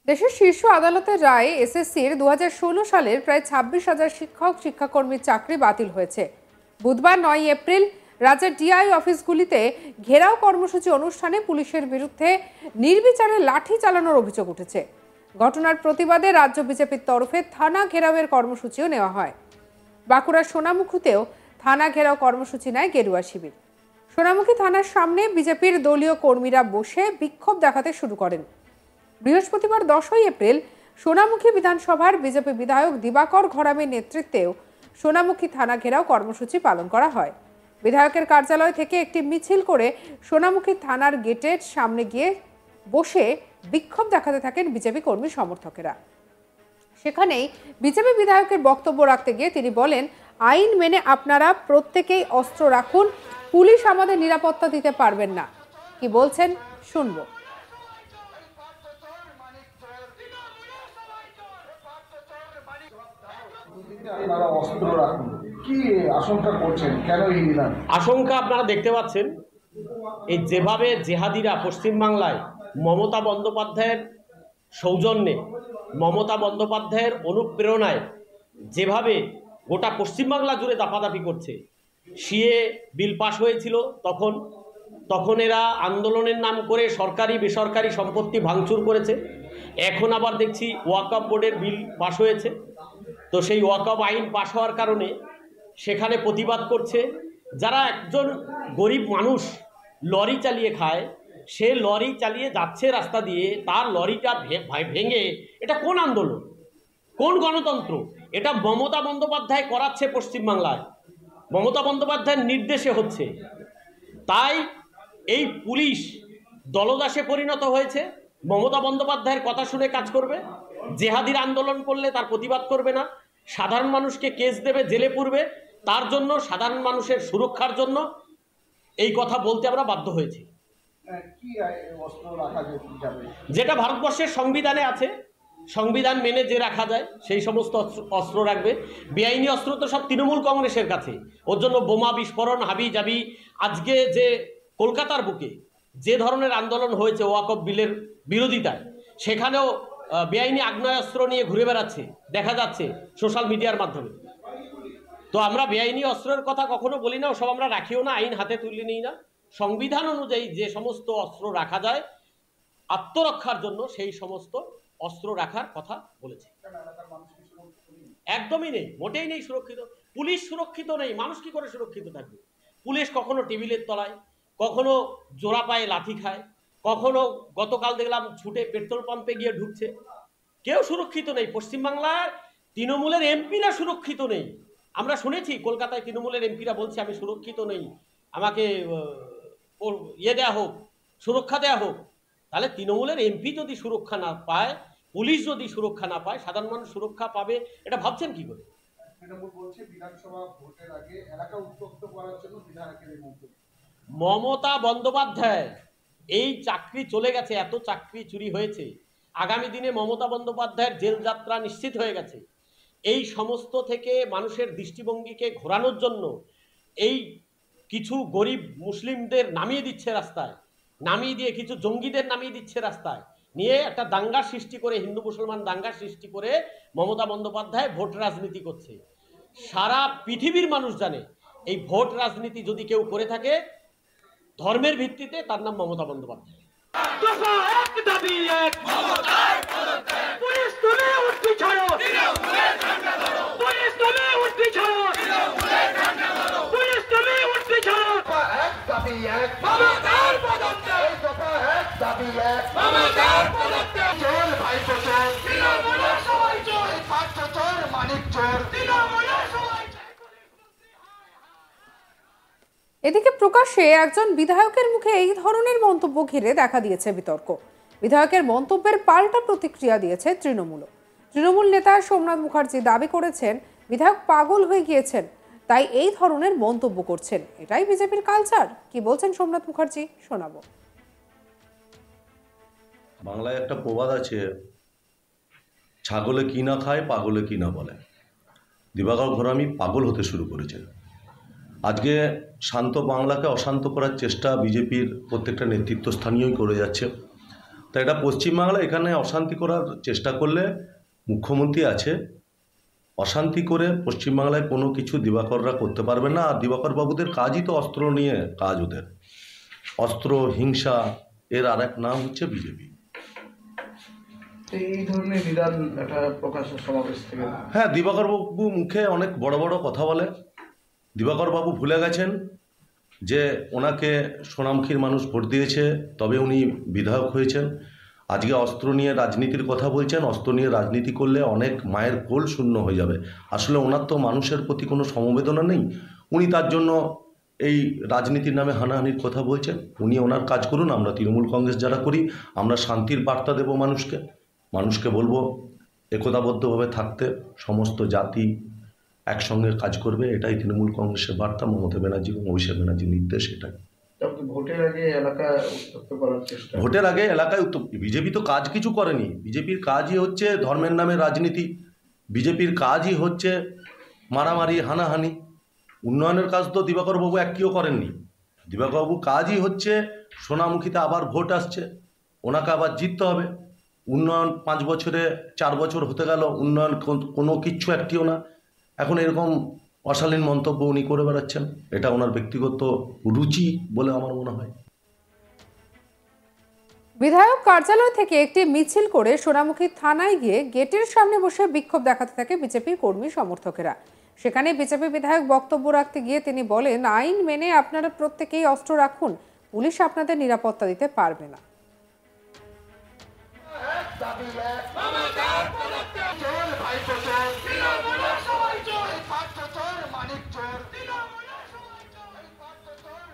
দেশের শীর্ষ আদালতের রায়ে এসএসসির 2016 সালের প্রায় 26,000 শিক্ষক শিক্ষাকর্মীর চাকরি বাতিল হয়েছে। বুধবার 9 এপ্রিল রাজ্যের ডিআই অফিসগুলিতে ঘেরাও কর্মসূচি অনুষ্ঠানে পুলিশের বিরুদ্ধে নির্বিচারে লাঠি চালানোর অভিযোগ উঠেছে। ঘটনার প্রতিবাদে রাজ্য বিজেপির তরফে থানা ঘেরাওয়ের কর্মসূচিও নেওয়া হয়। বাঁকুড়ার সোনামুখীতেও থানা ঘেরাও কর্মসূচি নেয় গেরুয়া শিবির। সোনামুখী থানার সামনে বিজেপির দলীয় কর্মীরা বসে বিক্ষোভ দেখাতে শুরু করেন। বৃহস্পতিবার 10 এপ্রিল সোনামুখী বিধানসভার বিজেপি বিধায়ক দিবাকর ঘরামের নেতৃত্বেও সোনামুখী থানা ঘেরাও কর্মসূচি পালন করা হয়। বিধায়কের কার্যালয় থেকে একটি মিছিল করে সোনামুখী থানার গেটের সামনে গিয়ে বসে বিক্ষোভ দেখাতে থাকেন বিজেপি কর্মী সমর্থকেরা। সেখানেই বিজেপি বিধায়কের বক্তব্য রাখতে গিয়ে তিনি বলেন, আইন মেনে আপনারা প্রত্যেকেই অস্ত্র রাখুন, পুলিশ আমাদের নিরাপত্তা দিতে পারবেন না। কি বলছেন শুনবো। আশঙ্কা আপনারা দেখতে পাচ্ছেন, এই যেভাবে জেহাদিরা পশ্চিমবাংলায় মমতা বন্দ্যোপাধ্যায়ের সৌজন্যে, মমতা বন্দ্যোপাধ্যায়ের অনুপ্রেরণায় যেভাবে গোটা পশ্চিমবাংলা জুড়ে দাপাদাপি করছে। সিএ বিল পাশ হয়েছিল, তখন এরা আন্দোলনের নাম করে সরকারি বেসরকারি সম্পত্তি ভাঙচুর করেছে। এখন আবার দেখছি ওয়াকফ বোর্ডের বিল পাশ হয়েছে, তো সেই ওয়াকফ আইন পাশ হওয়ার কারণে সেখানে প্রতিবাদ করছে। যারা একজন গরিব মানুষ লরি চালিয়ে খায়, সে লরি চালিয়ে যাচ্ছে রাস্তা দিয়ে, তার লরিটা ভেঙে, এটা কোন আন্দোলন, কোন গণতন্ত্র? এটা মমতা বন্দ্যোপাধ্যায় করাচ্ছে পশ্চিমবাংলায়, মমতা বন্দ্যোপাধ্যায়ের নির্দেশে হচ্ছে। তাই এই পুলিশ দলদাসে পরিণত হয়েছে, মমতা বন্দ্যোপাধ্যায়ের কথা শুনে কাজ করবে। জেহাদির আন্দোলন করলে তার প্রতিবাদ করবে না, সাধারণ মানুষকে কেস দেবে, জেলে পুরবে। তার জন্য, সাধারণ মানুষের সুরক্ষার জন্য এই কথা বলতে আমরা বাধ্য হয়েছি। যেটা ভারতবর্ষের সংবিধানে আছে, সংবিধান মেনে যে রাখা যায় সেই সমস্ত অস্ত্র রাখবে। বেআইনি অস্ত্র তো সব তৃণমূল কংগ্রেসের কাছে, ওর জন্য বোমা বিস্ফোরণ হাবি জাবি। আজকে যে কলকাতার বুকে যে ধরনের আন্দোলন হয়েছে ওয়াকফ বিলের বিরোধিতায়, সেখানেও বেআইনি আগ্নেয়াস্ত্র নিয়ে ঘুরে বেড়াচ্ছে, দেখা যাচ্ছে সোশ্যাল মিডিয়ার মাধ্যমে। তো আমরা বেআইনি অস্ত্রের কথা কখনো বলি না, ওসব আমরা রাখিও না, আইন হাতে তুলে নিই না। সংবিধান অনুযায়ী যে সমস্ত অস্ত্র রাখা যায় আত্মরক্ষার জন্য, সেই সমস্ত অস্ত্র রাখার কথা বলেছে। একদমই নেই, মোটেই নেই সুরক্ষিত। পুলিশ সুরক্ষিত নেই, মানুষ কি করে সুরক্ষিত থাকবে? পুলিশ কখনো টেবিলের তলায়, কখনো জোড়া পায়ে লাথি খায়, কখনো গতকাল দেখলাম ছুটে পেট্রোল পাম্পে গিয়ে ঢুকছে। কেউ সুরক্ষিত নেই। পশ্চিমবাংলার তৃণমূলের এমপিরা সুরক্ষিত নেই। আমরা শুনেছি কলকাতায় তৃণমূলের এমপিরা বলছে, আমি সুরক্ষিত নেই, আমাকে দেয়া হোক, সুরক্ষা দেয়া হোক। তাহলে তৃণমূলের এমপি যদি সুরক্ষা না পায়, পুলিশ যদি সুরক্ষা না পায়, সাধারণ মানুষ সুরক্ষা পাবে এটা ভাবছেন কি করে? মমতা বন্দ্যোপাধ্যায় এই চাকরি চলে গেছে, এত চাকরি চুরি হয়েছে, আগামী দিনে মমতা বন্দ্যোপাধ্যায়ের জেল যাত্রা নিশ্চিত হয়ে গেছে। এই সমস্ত থেকে মানুষের দৃষ্টিভঙ্গিকে ঘোরানোর জন্য এই কিছু গরিব মুসলিমদের নামিয়ে দিচ্ছে রাস্তায়, নামিয়ে দিয়ে কিছু জঙ্গিদের নামিয়ে দিচ্ছে রাস্তায়, নিয়ে একটা দাঙ্গার সৃষ্টি করে, হিন্দু মুসলমান দাঙ্গার সৃষ্টি করে মমতা বন্দ্যোপাধ্যায় ভোট রাজনীতি করছে। সারা পৃথিবীর মানুষ জানে এই ভোট রাজনীতি যদি কেউ করে থাকে ধর্মের ভিত্তিতে, তার নাম মমতা বন্দ্যোপাধ্যায়। এদিকে প্রকাশ্যে একজন বিধায়কের মুখে এই ধরনের মন্তব্য ঘিরে দেখা দিয়েছে বিতর্ক। বিধায়কের মন্তব্যের পাল্টা প্রতিক্রিয়া দিয়েছে তৃণমূল নেতা সোমনাথ মুখার্জি দাবি করেছেন বিধায়ক পাগল হয়ে গিয়েছেন, তাই এই ধরনের মন্তব্য করছেন। এটাই বিজেপির কালচার। কি বলছেন সোমনাথ মুখার্জি, শোনাবো। বাংলায় একটা প্রবাদ আছে, ছাগলে কি না খায় পাগলে কি না বলে। দিবাকর ঘরামি পাগল হতে শুরু করেছে। আজকে শান্ত বাংলাকে অশান্ত করার চেষ্টা বিজেপির প্রত্যেকটা নেতৃত্বস্থানীয়ই করে যাচ্ছে। তা এটা পশ্চিমবাংলা, এখানে অশান্তি করার চেষ্টা করলে মুখ্যমন্ত্রী আছে, অশান্তি করে পশ্চিমবাংলায় কোনো কিছু দিবাকররা করতে পারবে না। আর দিবাকর বাবুদের কাজই তো অস্ত্র নিয়ে কাজ, ওদের অস্ত্র, হিংসা, এর আর এক নাম হচ্ছে বিজেপি। এই ধরনের নিদান একটা প্রকাশের সমাবেশ থেকে হ্যাঁ, দিবাকর বাবু মুখে অনেক বড় বড় কথা বলে। দিবাকর বাবু ভুলে গেছেন যে ওনাকে সোনামুখীর মানুষ ভোট দিয়েছে, তবে উনি বিধায়ক হয়েছেন। আজকে অস্ত্র নিয়ে রাজনীতির কথা বলছেন। অস্ত্র নিয়ে রাজনীতি করলে অনেক মায়ের কোল শূন্য হয়ে যাবে। আসলে ওনার তো মানুষের প্রতি কোনো সমবেদনা নেই। উনি তার জন্য এই রাজনীতির নামে হানাহানির কথা বলছেন। উনি ওনার কাজ করুন। আমরা তৃণমূল কংগ্রেস যারা করি, আমরা শান্তির বার্তা দেব মানুষকে বলবো একতাবদ্ধভাবে থাকতে, সমস্ত জাতি একসঙ্গে কাজ করবে। এটাই তৃণমূল কংগ্রেসের বার্তা, মমতা ব্যানার্জি এবং অভিষেক ব্যানার্জির নির্দেশ এটাই। ভোটের আগে এলাকা উত্তপ্ত করার চেষ্টা, ভোটের আগে এলাকায় বিজেপি তো কাজ কিছু করেনি। বিজেপির কাজই হচ্ছে ধর্মের নামে রাজনীতি, বিজেপির কাজই হচ্ছে মারামারি, হানাহানি। উন্নয়নের কাজ তো দিবাকর বাবু একটিও করেননি। দিবাকর বাবু কাজই হচ্ছে সোনামুখীতে আবার ভোট আসছে, ওনাকে আবার জিততে হবে। উন্নয়ন 5 বছরে 4 বছর হতে গেল, উন্নয়ন কোনো কিচ্ছু একটিও না। এখন এরকম অশালীন মন্তব্য উনি করে বেড়াচ্ছেন। এটা ওনার ব্যক্তিগত রুচি বলে আমার মনে হয়। বিধায়ক কার্যালয় থেকে একটি মিছিল করে সোনামুখী থানায় গিয়ে গেটের সামনে বসে বিক্ষোভ দেখাতে থাকে বিজেপির কর্মী সমর্থকেরা। সেখানে বিজেপি বিধায়ক বক্তব্য রাখতে গিয়ে তিনি বলেন, আইন মেনে আপনারা প্রত্যেকেই অস্ত্র রাখুন, পুলিশ আপনাদের নিরাপত্তা দিতে পারবে না।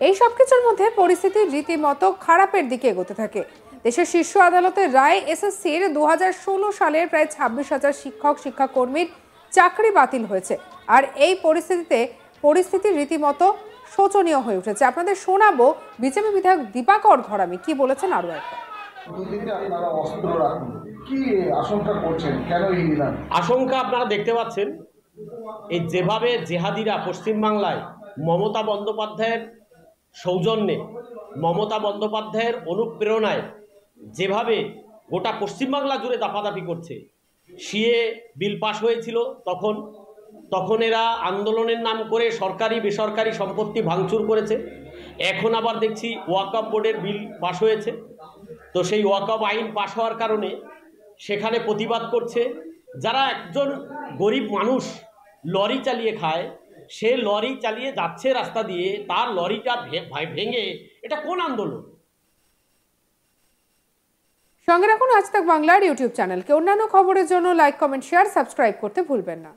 এই সবকিছুর মধ্যে পরিস্থিতি রীতিমতো খারাপের দিকে এগোতে থাকে। দেশের শীর্ষ আদালতের রায় এসএসসির 2016 সালের প্রায় 26,000 শিক্ষাকর্মীর চাকরি বাতিল হয়েছে। আর এই পরিস্থিতি রীতিমতো শোচনীয় হয়ে উঠেছে। আপনাদের শোনাবো বিজেপি বিধায়ক দীপাকর ঘরামি কি বলেছেন আরো একবার। আশঙ্কা আপনারা দেখতে পাচ্ছেন, এই যেভাবে জেহাদিরা পশ্চিমবাংলায় মমতা বন্দ্যোপাধ্যায়ের সৌজন্যে, মমতা বন্দ্যোপাধ্যায়ের অনুপ্রেরণায় যেভাবে গোটা পশ্চিমবাংলা জুড়ে দাপাদাপি করছে। সিএ বিল পাশ হয়েছিল, তখন এরা আন্দোলনের নাম করে সরকারি বেসরকারি সম্পত্তি ভাঙচুর করেছে। এখন আবার দেখছি ওয়াকফ বোর্ডের বিল পাশ হয়েছে। তো সেই ওয়াকফ আইন পাশ হওয়ার কারণে সেখানে প্রতিবাদ করছে। যারা একজন গরিব মানুষ লরি চালিয়ে খায়, সে লরি চালিয়ে যাচ্ছে রাস্তা দিয়ে, তার লরিটা ভেঙে, এটা কোন আন্দোলন? সঙ্গে রাখুন আজ তাক বাংলার ইউটিউব চ্যানেলকে। অন্যান্য খবরের জন্য লাইক, কমেন্ট, শেয়ার, সাবস্ক্রাইব করতে ভুলবেন না।